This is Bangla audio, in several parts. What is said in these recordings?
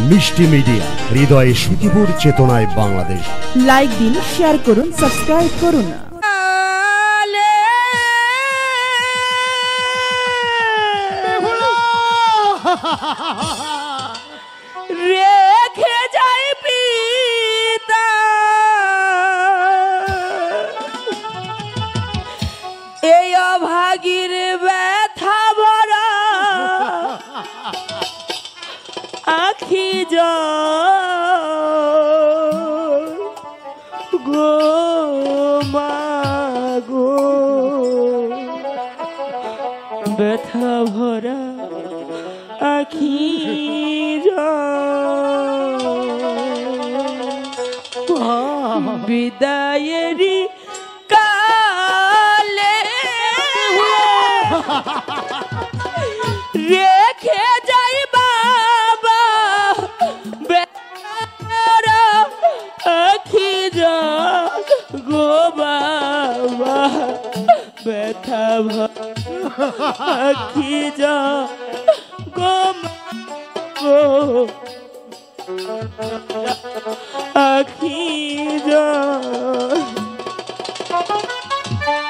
মিষ্টি মিডিয়া, হৃদয়ে সুখীপুর, চেতনায় বাংলাদেশ। লাইক দিন, শেয়ার করুন, সাবস্ক্রাইব করুন। রেখে যাই পিতা এই অভাগীর ব্যথা ভরা আখি গো মাগো ব্যথা ভরা আখি বিদায়েরি কালে রেখে যাই বাবা বেড়া আখি গো বাবা ব্যথা আখি গো গো আখি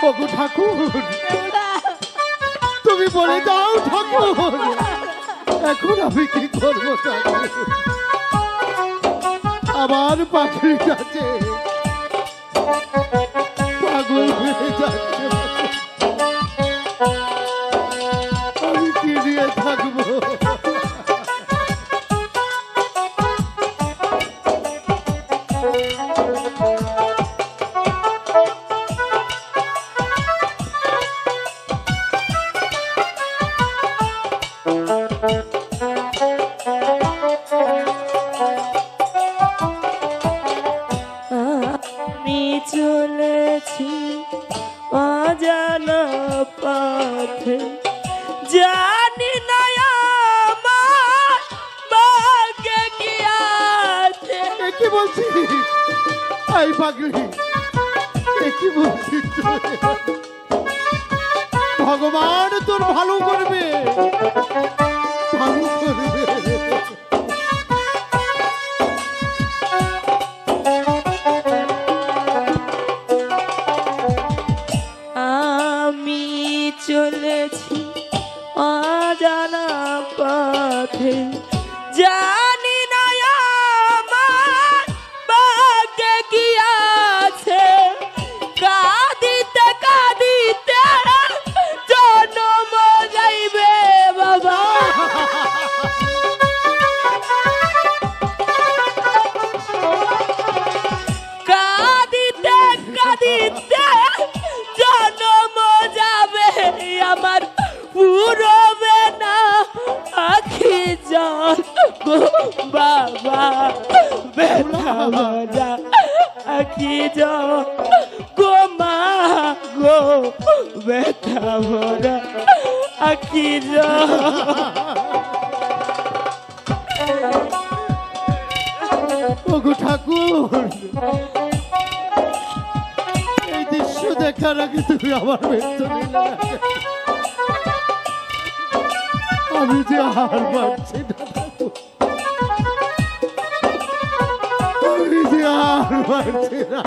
ওগো ঠাকুর, তুমি বলে দাও ঠাকুর, এখন আমি কি করবো ঠাকুর? আমার পাখির কাছে পাগল হয়ে যাচ্ছে, আমি কি নিয়ে থাকবো? চলেছি অজানা পথে, জানি না আমার ভাগ্যে কি আছে। কি বলছি এই পাগলি, কি বলছি? ভগবান তোর ভালো করবে, ভালো করবে। চলেছি অজানা পথে, জানি না আমার ভাগ্যে কি আছে। কাঁদিতে কাঁদিতে জন্ম যাইবে বাবা, কাঁদিতে কাঁদিতে জন্ম যাবে আমার, পুরবে না আখি জল গো বাবা ব্যথা ভরা আখি জল গো মা গো ব্যথা ভরা আখি জল। ওগো ঠাকুর, এই দৃশ্য দেখার আগে তুমি আমার মৃত্যু নিলে, আমি যে হার পাচ্ছি না, আমি যে হার পাচ্ছি না।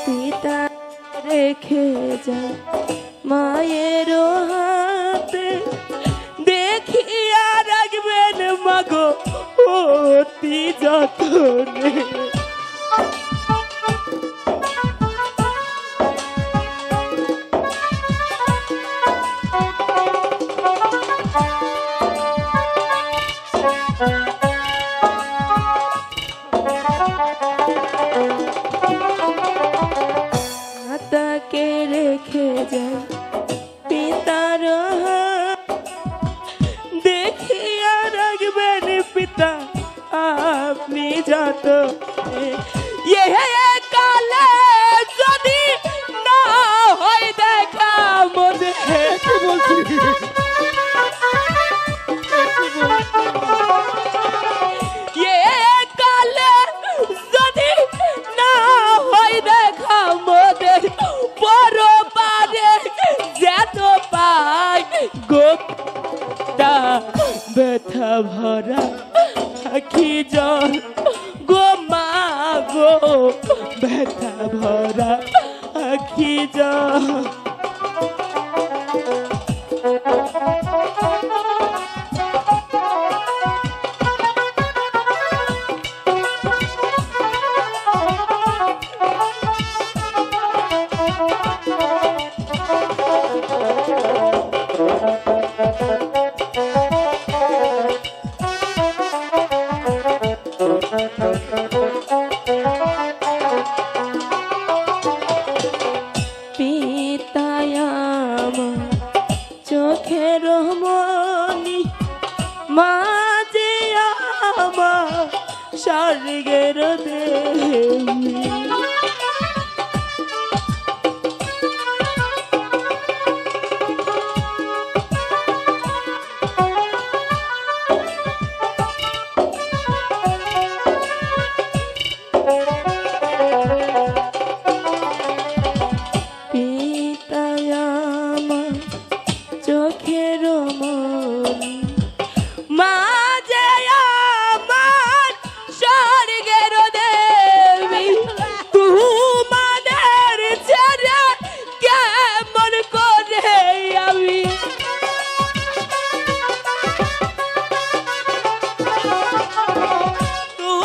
পিতা রেখে যা মায়ের হাতে দেখি আর পিতা আপনি যত এ কালে যদি না হয় দেখা মনে কি বলছিস কালে যদি না হয় দেখা মোদের বড় পারে যেত পাই গোটা ব্যথা ভরা আখি জল গো মা গো ব্যথা ভরা আখি জল চোখের মনি মাঝে আমার স্বর্গের দেবী চোখের মনি মাঝে আমার স্বর্গের দেবী তোমাদের ছেড়ে কেমন করে আমি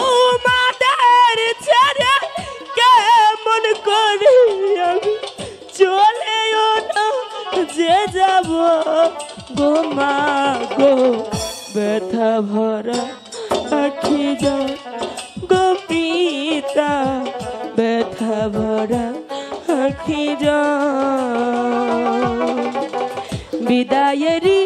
তোমাদের ছেড়ে কেমন করে আমি চলেও না যে যাব গো মা গো ব্যথা ভরা আখি জল গো পিতা ব্যথা ভরা আখি জল বিদায়েরি